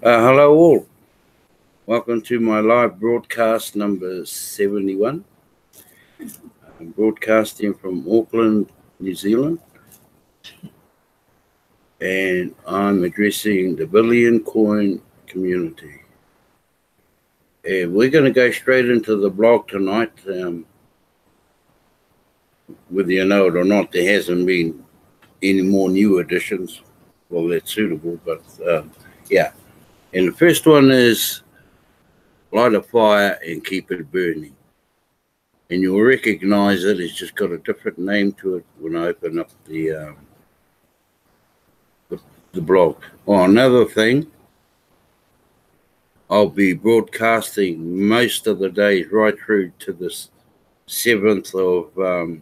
Hello all. Welcome to my live broadcast number 71. I'm broadcasting from Auckland, New Zealand. And I'm addressing the Billion Coin community. And we're going to go straight into the blog tonight. Whether you know it or not, there hasn't been any more new additions. Well, that's suitable, but yeah. And the first one is light a fire and keep it burning. And you'll recognize it. It's just got a different name to it when I open up the blog. Oh, another thing, I'll be broadcasting most of the days right through to the 7th of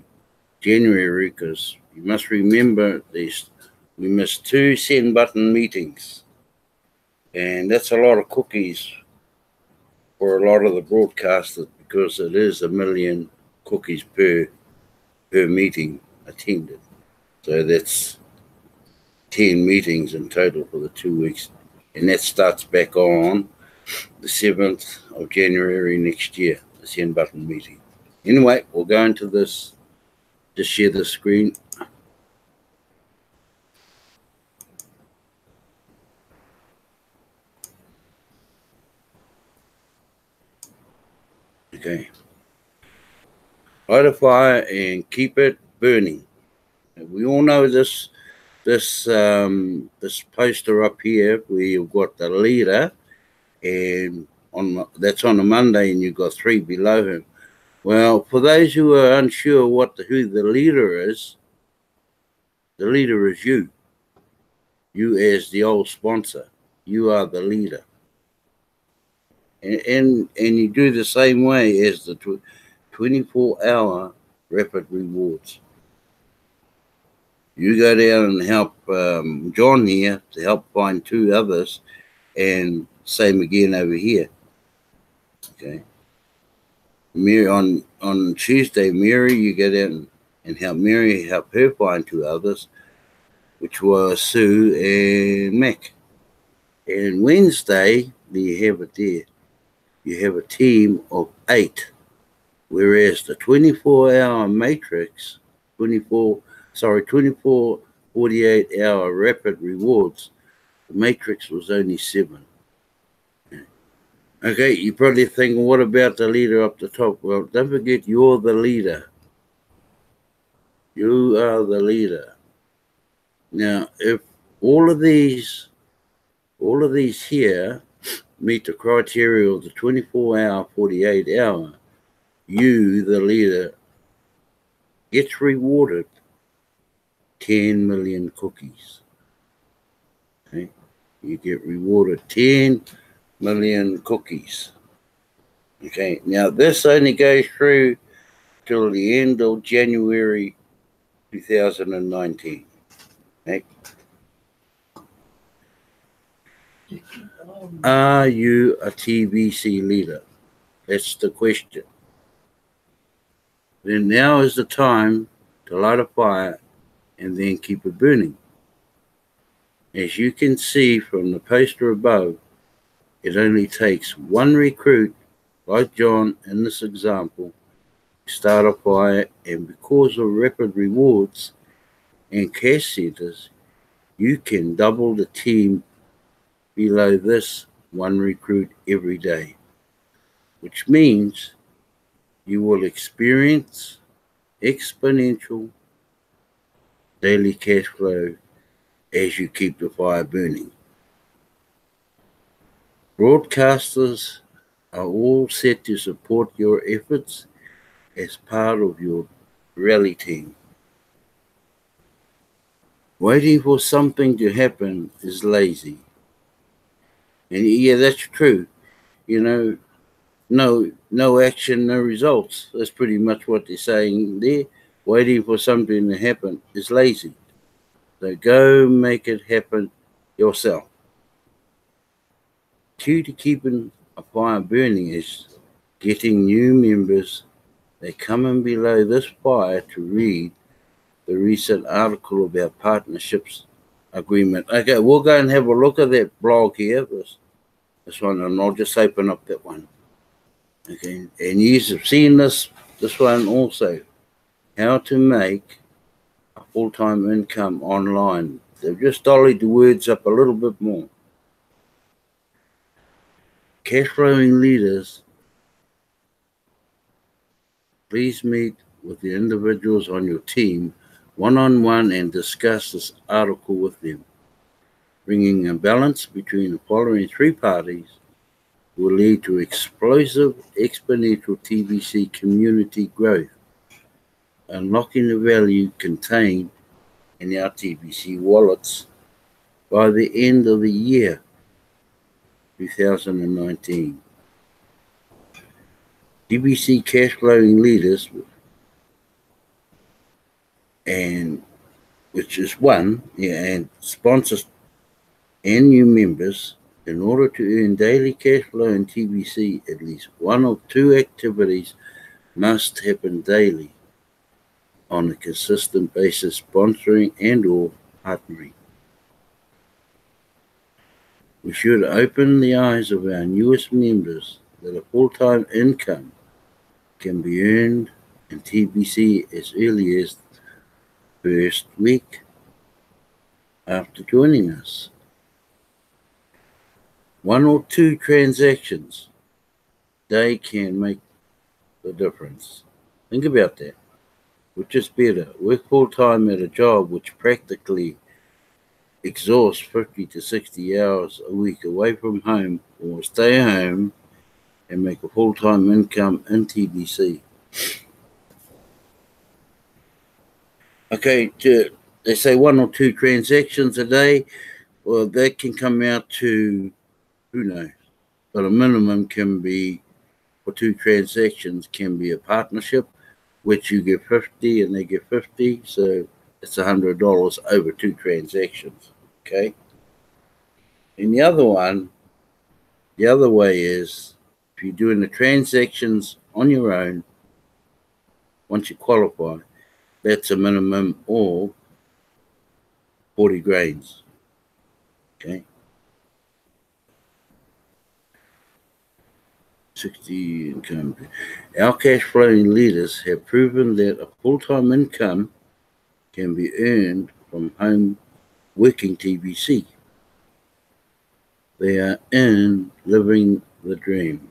January, because you must remember this. We missed 2 send button meetings, and that's a lot of cookies for a lot of the broadcasters, because it is 1 million cookies per meeting attended. So that's 10 meetings in total for the 2 weeks, and that starts back on the 7th of January next year, the send button meeting. Anyway, we'll go into this. Just share the screen. Okay. Light a fire and keep it burning. We all know this poster up here where you've got the leader, and that's on a Monday, and you've got 3 below him. Well, for those who are unsure who the leader is you. You as the old sponsor, you are the leader. And you do the same way as the 24-hour rapid rewards. You go down and help John here to help find 2 others, and same again over here. Okay. Mary on Tuesday, Mary, you go down and help Mary help her find 2 others, which was Sue and Mac. And Wednesday, you have it there. You have a team of 8, whereas the 24-hour matrix, 24 48-hour rapid rewards, the matrix was only 7. Okay, you're probably thinking, what about the leader up the top? Well, don't forget, you're the leader. You are the leader. Now, if all of these here meet the criteria of the 24-hour, 48-hour, you, the leader, gets rewarded 10 million cookies. Okay? You get rewarded 10 million cookies. Okay, now this only goes through till the end of January 2019. Okay? Are you a TBC leader? That's the question. Then now is the time to light a fire and then keep it burning. As you can see from the poster above, it only takes 1 recruit, like John in this example, to start a fire, and because of rapid rewards and cash centers, you can double the team below this 1 recruit every day, which means you will experience exponential daily cash flow as you keep the fire burning. Broadcasters are all set to support your efforts as part of your rally team. Waiting for something to happen is lazy. And yeah, that's true. You know, no action, no results. That's pretty much what they're saying there. Waiting for something to happen is lazy. So go make it happen yourself. Key to keeping a fire burning is getting new members that come in below this fire to read the recent article about partnerships agreement. Okay, we'll go and have a look at that blog here. This one, and I'll just open up that one. Okay, and you have seen this one also. How to make a full-time income online. They've just dollied the words up a little bit more. Cash flowing leaders, please meet with the individuals on your team one-on-one and discuss this article with them. Bringing a balance between the following three parties will lead to explosive, exponential TBC community growth, unlocking the value contained in our TBC wallets by the end of the year 2019. TBC cash flowing leaders, and which is one, and sponsors and new members. In order to earn daily cash flow in TBC, at least one of two activities must happen daily on a consistent basis, sponsoring and or partnering. We should open the eyes of our newest members that a full-time income can be earned in TBC as early as the first week after joining us. One or two transactions they can make the difference. Think about that. Which is better? Work full-time at a job which practically exhausts 50 to 60 hours a week away from home, or stay home and make a full-time income in TBC. Okay, they say one or two transactions a day. Well, that can come out to, who knows, but a minimum can be, for two transactions, can be a partnership, which you get 50 and they get 50, so it's $100 over two transactions, okay? And the other way is, if you're doing the transactions on your own, once you qualify, that's a minimum of 40 grains, okay? 60 income. Our cash flowing leaders have proven that a full-time income can be earned from home working TBC. They are in living the dream.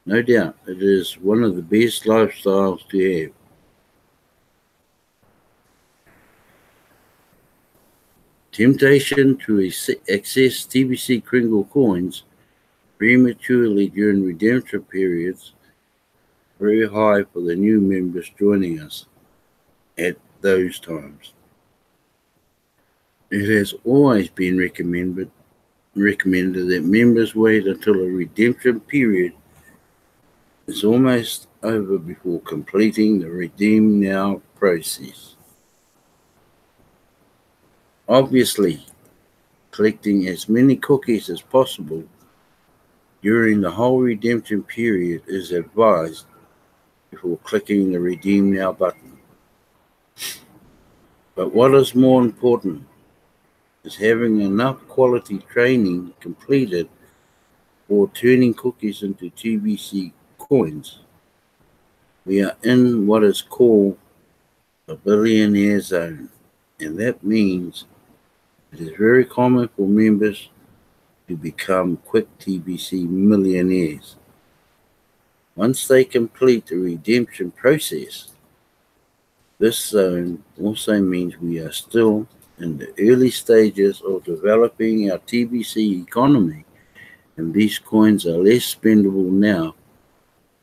No doubt, it is one of the best lifestyles to have. Temptation to access TBC Kringle coins prematurely during redemption periods very high for the new members joining us at those times. It has always been recommended that members wait until a redemption period is almost over before completing the Redeem Now process. Obviously, collecting as many cookies as possible during the whole redemption period is advised before clicking the Redeem Now button. But what is more important is having enough quality training completed for turning cookies into TBC coins. We are in what is called a billionaire zone, and that means it is very common for members to become quick TBC millionaires. Once they complete the redemption process, this zone also means we are still in the early stages of developing our TBC economy, and these coins are less spendable now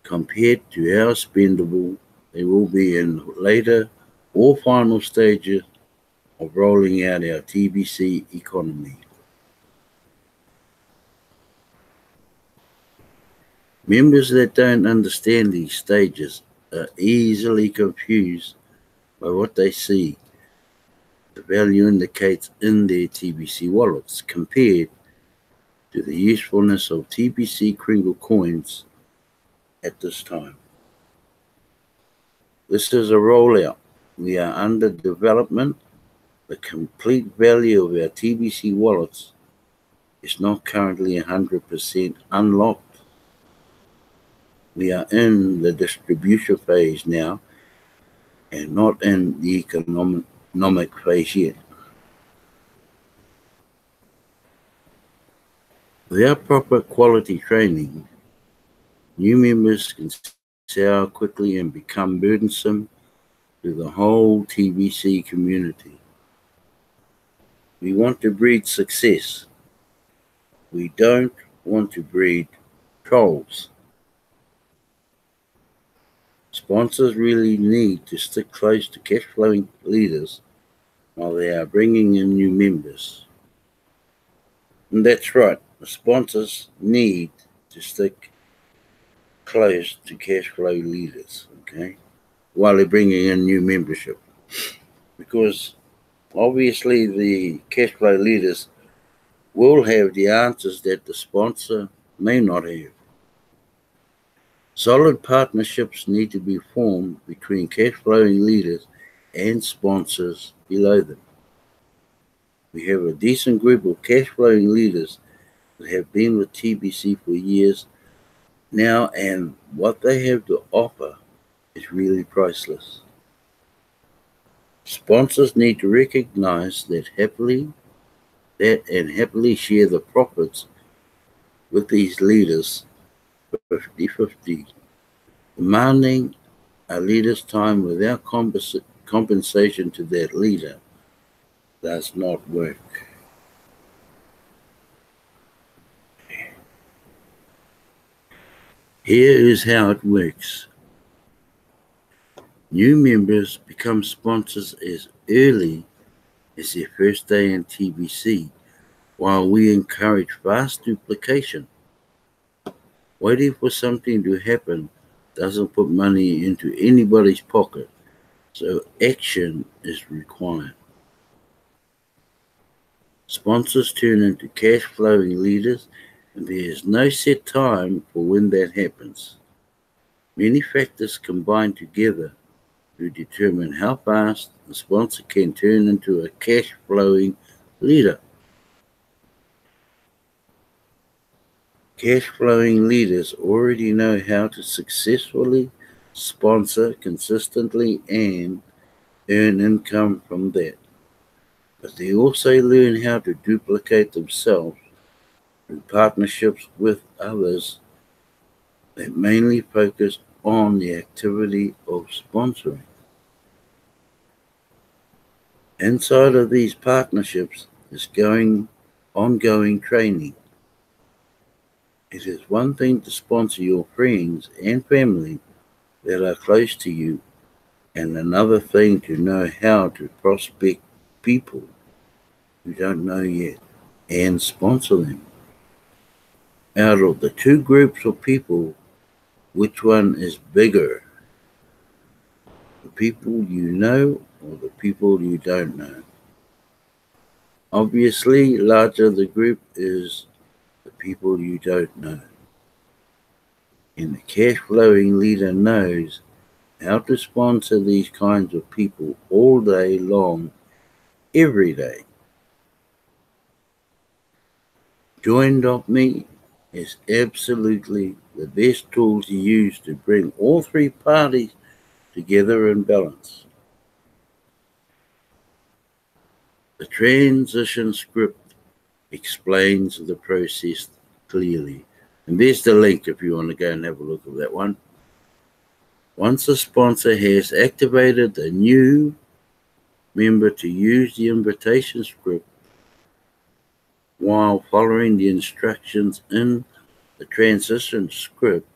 compared to how spendable they will be in later or final stages of rolling out our TBC economy. Members that don't understand these stages are easily confused by what they see the value indicates in their TBC wallets compared to the usefulness of TBC Kringle coins at this time. This is a rollout. We are under development. The complete value of our TBC wallets is not currently 100% unlocked. We are in the distribution phase now and not in the economic phase yet. Without proper quality training, new members can sour quickly and become burdensome to the whole TBC community. We want to breed success. We don't want to breed trolls. Sponsors really need to stick close to cash flowing leaders while they are bringing in new members. And that's right, the sponsors need to stick close to cash flow leaders, okay, while they're bringing in new membership. Because obviously the cash flow leaders will have the answers that the sponsor may not have. Solid partnerships need to be formed between cash flowing leaders and sponsors below them. We have a decent group of cash flowing leaders that have been with TBC for years now, and what they have to offer is really priceless. Sponsors need to recognize that and happily share the profits with these leaders 50-50. Demanding a leader's time without compensation to that leader does not work. Here is how it works. New members become sponsors as early as their first day in TBC, while we encourage fast duplication. Waiting for something to happen doesn't put money into anybody's pocket, so action is required. Sponsors turn into cash flowing leaders, and there is no set time for when that happens. Many factors combine together to determine how fast the sponsor can turn into a cash flowing leader. Cash flowing leaders already know how to successfully sponsor consistently and earn income from that. But they also learn how to duplicate themselves through partnerships with others that mainly focus on the activity of sponsoring. Inside of these partnerships is ongoing training. It is one thing to sponsor your friends and family that are close to you, and another thing to know how to prospect people you don't know yet and sponsor them. Out of the two groups of people, which one is bigger? The people you know or the people you don't know? Obviously, larger the group is the people you don't know. And the cash flowing leader knows how to sponsor these kinds of people all day long, every day. Join.me is absolutely the best tool to use to bring all three parties together in balance. The transition script explains the process clearly. And there's the link if you want to go and have a look at that one. Once a sponsor has activated the new member to use the invitation script while following the instructions in the transition script,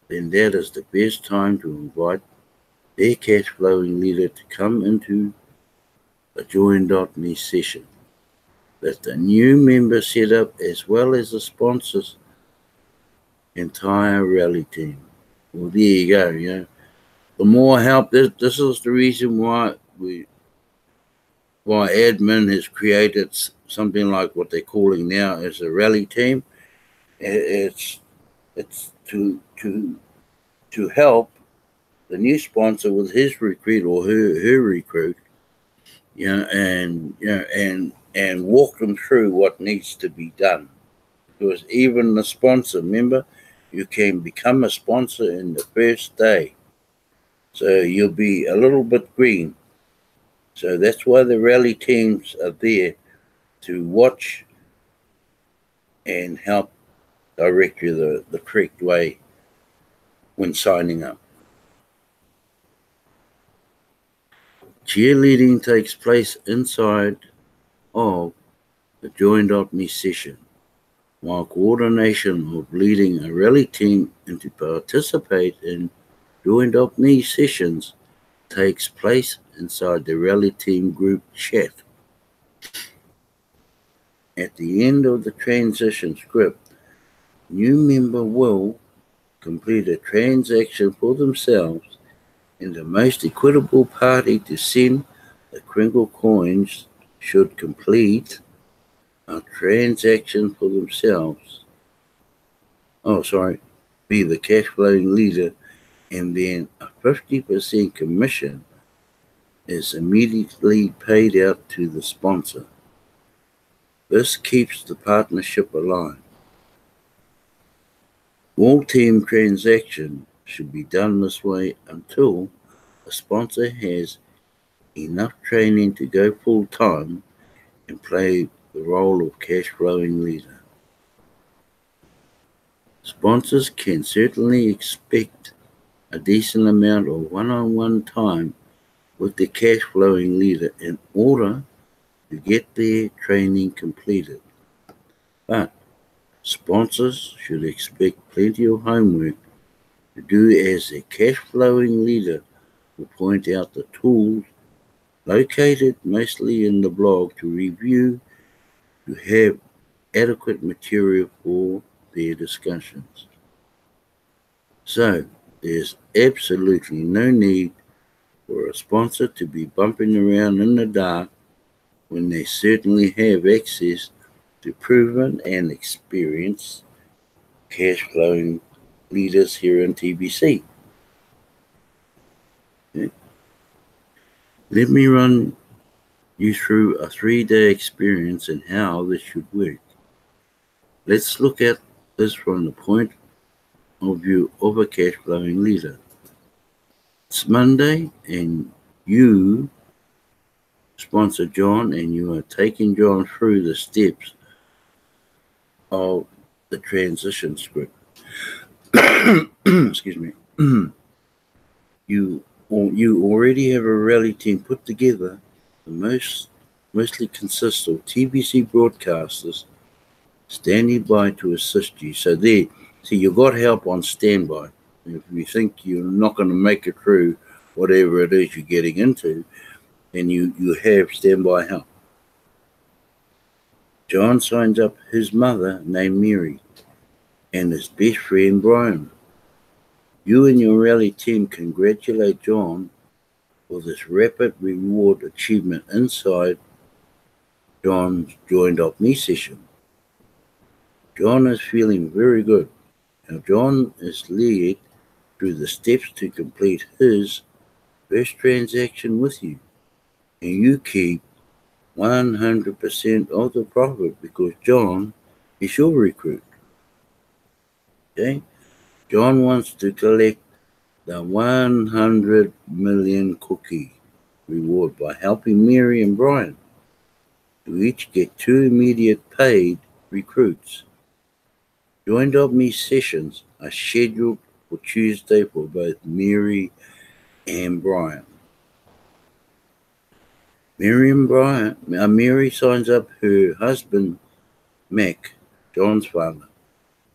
then that is the best time to invite their cash flowing leader to come into a Join.me session. That the new member set up as well as the sponsor's entire rally team. Well, there you go. The more help. This is the reason why admin has created something like what they're calling now as a rally team. It's to help the new sponsor with his recruit or her recruit, and and walk them through what needs to be done. Because even the sponsor, remember, you can become a sponsor in the first day. So you'll be a little bit green. So that's why the rally teams are there to watch and help direct you the correct way when signing up. Cheerleading takes place inside of the joined-up me session, while coordination of leading a rally team and to participate in joined-up me sessions takes place inside the rally team group chat. At the end of the transition script, new member will complete a transaction for themselves, and the most equitable party to send the Kringle coins should complete a transaction for themselves. Be the cash flowing leader, and then a 50% commission is immediately paid out to the sponsor. This keeps the partnership alive. All team transactions should be done this way until the sponsor has enough training to go full-time and play the role of cash flowing leader. Sponsors can certainly expect a decent amount of one-on-one time with the cash flowing leader in order to get their training completed. But sponsors should expect plenty of homework to do, as the cash flowing leader will point out the tools located mostly in the blog to review to have adequate material for their discussions. So there's absolutely no need for a sponsor to be bumping around in the dark when they certainly have access to proven and experienced cash flowing leaders here in TBC. Okay. Let me run you through a 3-day experience and how this should work. Let's look at this from the point of view of a cash flowing leader. It's Monday and you sponsor John, and you are taking John through the steps of the transition script. Excuse me. You already have a rally team put together. The mostly consists of TBC broadcasters standing by to assist you. So you've got help on standby. If you think you're not going to make it through whatever it is you're getting into, then you have standby help. John signs up his mother, named Mary, and his best friend, Brian. You and your rally team congratulate John for this rapid reward achievement inside John's Joined Up Me session. John is feeling very good. Now John is led through the steps to complete his first transaction with you, and you keep 100% of the profit because John is your recruit. Okay? John wants to collect the 100 million cookie reward by helping Mary and Brian to each get 2 immediate paid recruits. Joined Up Me sessions are scheduled for Tuesday for both Mary and Brian. Mary signs up her husband, Mac, John's father,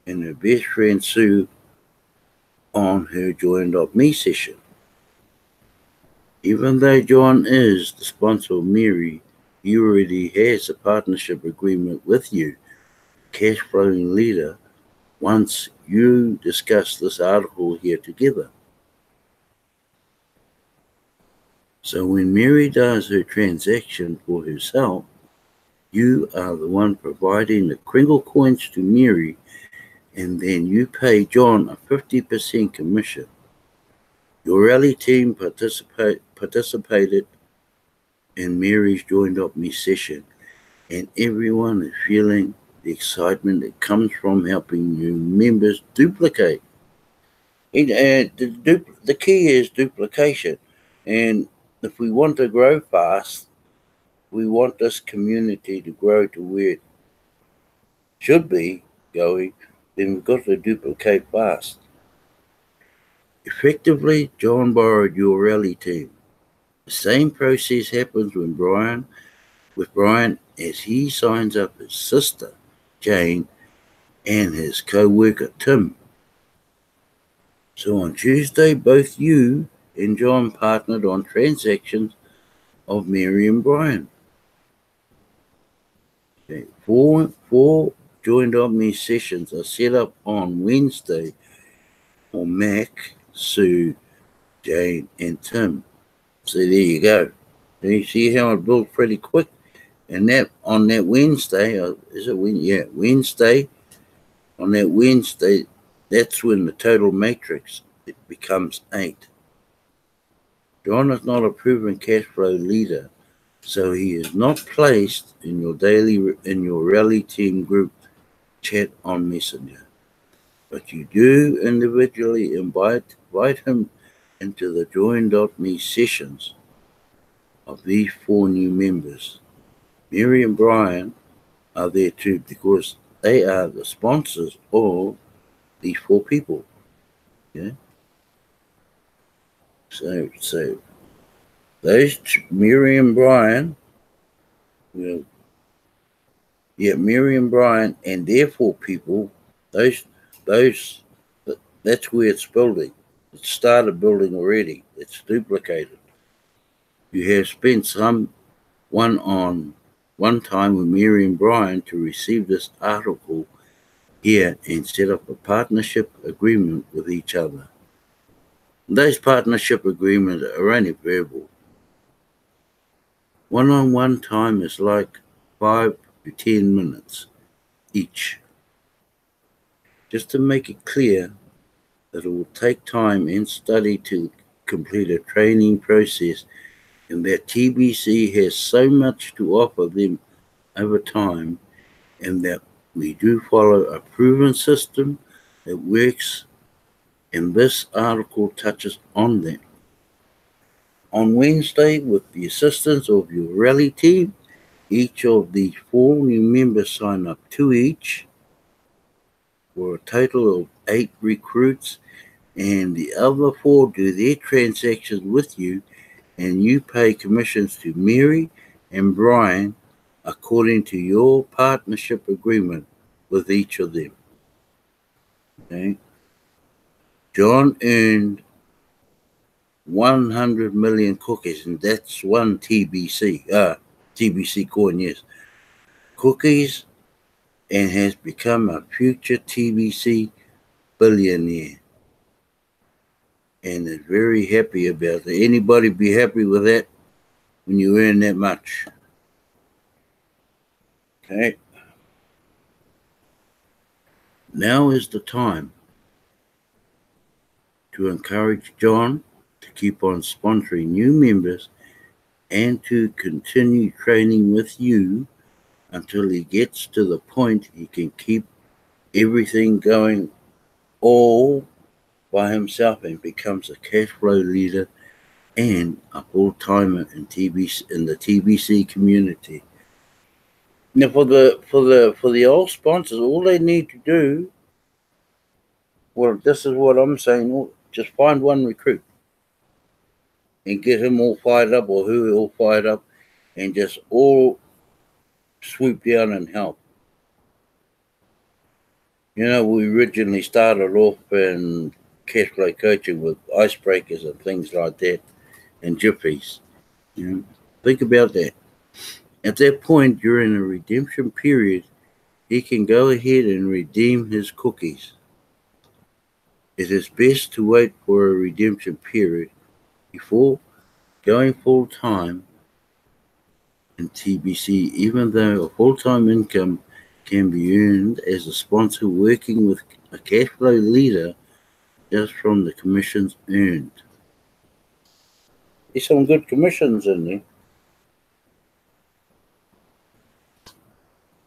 and her best friend, Sue, on her Joined Up Me session. Even though John is the sponsor of Mary, he already has a partnership agreement with you, cash flowing leader, once you discuss this article here together. So when Mary does her transaction for herself, you are the one providing the Kringle coins to Mary, and then you pay John a 50% commission. Your rally team participated in Mary's Joined Up Me session, and everyone is feeling the excitement that comes from helping new members duplicate. The key is duplication. And if we want to grow fast, we want this community to grow to where it should be going, then we've got to duplicate fast. Effectively, John borrowed your rally team. The same process happens with Brian as he signs up his sister, Jane, and his co-worker, Tim. So on Tuesday, both you and John partnered on transactions of Mary and Brian. Okay. Four joined on me sessions are set up on Wednesday for Mac, Sue, Jane, and Tim. So there you go. And you see how it built pretty quick. And that on that Wednesday, is it Wednesday? Yeah, Wednesday. On that Wednesday, that's when the total matrix it becomes 8. John is not a proven cash flow leader, so he is not placed in your rally team group chat on Messenger. But you do individually invite him into the join.me sessions of these 4 new members. Mary and Brian are there too because they are the sponsors of these 4 people. Yeah. So those Mary and Brian, Mary and Brian and their 4 people, that's where it's building. It started building already. It's duplicated. You have spent one time with Mary and Brian to receive this article here and set up a partnership agreement with each other. Those partnership agreements are only verbal. One-on-one time is like 5 to 10 minutes each. Just to make it clear that it will take time and study to complete a training process, and that TBC has so much to offer them over time, and that we do follow a proven system that works, and this article touches on that. On Wednesday, with the assistance of your rally team, each of these 4 new members sign up to each for a total of 8 recruits, and the other 4 do their transactions with you, and you pay commissions to Mary and Brian according to your partnership agreement with each of them. Okay. John earned 100 million cookies, and that's one TBC. TBC coin, yes. Cookies, and has become a future TBC billionaire. And is very happy about it. Anybody be happy with that when you earn that much? Okay. Now is the time to encourage John to keep on sponsoring new members and to continue training with you until he gets to the point he can keep everything going all by himself and becomes a cash flow leader and a full-timer in the TBC community. Now, for the old sponsors, all they need to do, well, this is what I'm saying, just find one recruit and get him all fired up or her all fired up and just all swoop down and help. You know, we originally started off in cash flow coaching with icebreakers and things like that and jiffies. You know, think about that. At that point, during a redemption period, he can go ahead and redeem his cookies. It is best to wait for a redemption period before going full-time in TBC, even though a full-time income can be earned as a sponsor working with a cash flow leader just from the commissions earned. There's some good commissions in there.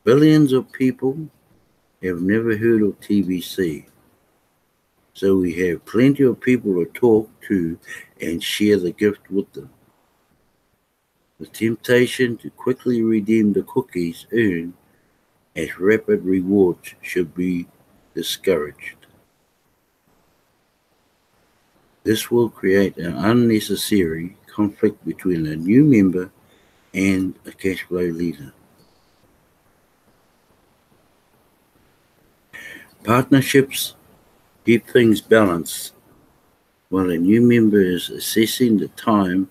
Billions of people have never heard of TBC, so we have plenty of people to talk to and share the gift with them. The temptation to quickly redeem the cookies earned as rapid rewards should be discouraged. This will create an unnecessary conflict between a new member and a cash flow leader. Partnerships keep things balanced. While a new member is assessing the time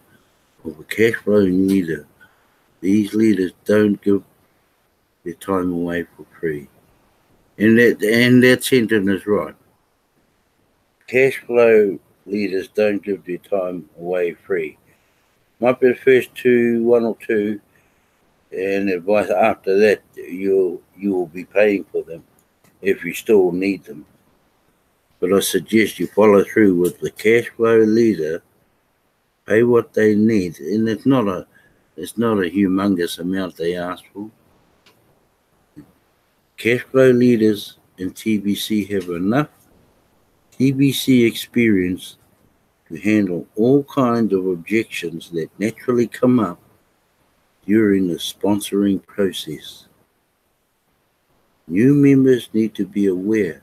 of a cash flow leader, these leaders don't give their time away for free. And that sentence is right. Cash flow leaders don't give their time away free. Might be the first one or two, and advice after that you will be paying for them if you still need them. But I suggest you follow through with the cash flow leader. Pay what they need, and it's not a humongous amount they ask for. Cash flow leaders in TBC have enough TBC experience to handle all kinds of objections that naturally come up during the sponsoring process. New members need to be aware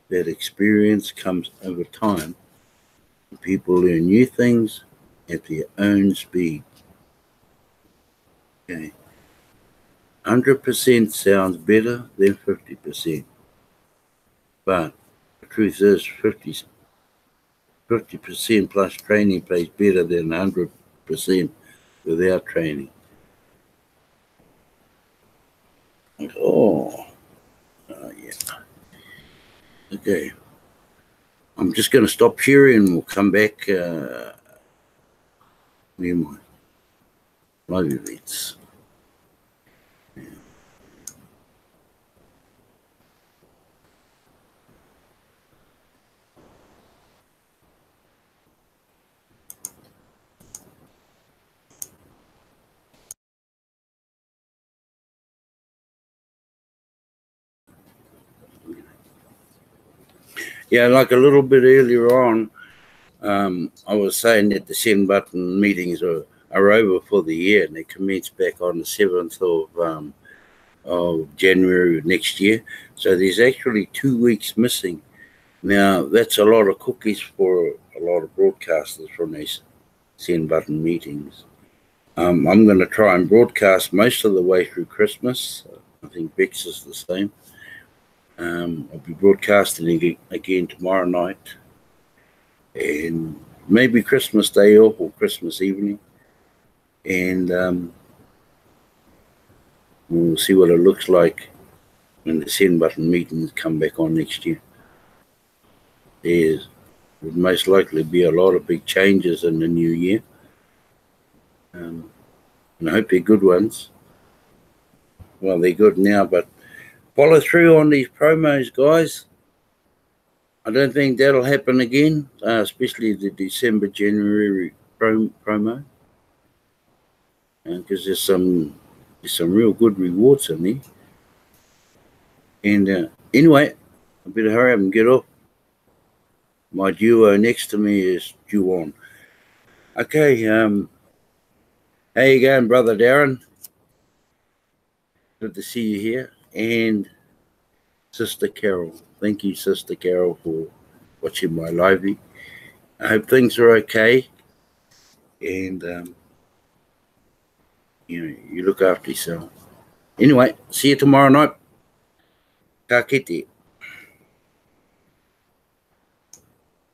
that experience comes over time and people learn new things at their own speed. Okay. 100% sounds better than 50%, but the truth is 50% plus training pays better than 100% without training. Oh, yeah. Okay. I'm just going to stop here and we'll come back near my live events. Yeah, like a little bit earlier on, I was saying that the send button meetings are over for the year, and they commence back on the 7th of January next year. So there's actually 2 weeks missing. Now, that's a lot of cookies for a lot of broadcasters from these send button meetings. I'm going to try and broadcast most of the way through Christmas. I think Bex is the same. I'll be broadcasting again tomorrow night, and maybe Christmas Day off or Christmas evening, and we'll see what it looks like when the send button meetings come back on next year. There would most likely be a lot of big changes in the new year, and I hope they're good ones. Well, they're good now, but follow through on these promos, guys. I don't think that'll happen again, especially the December-January promo, because there's some real good rewards in there. And anyway, I better hurry up and get off. My duo next to me is Juwan. Okay, how you going, Brother Darren? Good to see you here. And Sister Carol. Thank you, Sister Carol, for watching my livey. I hope things are okay. And, you look after yourself. Anyway, see you tomorrow night. Ka kite.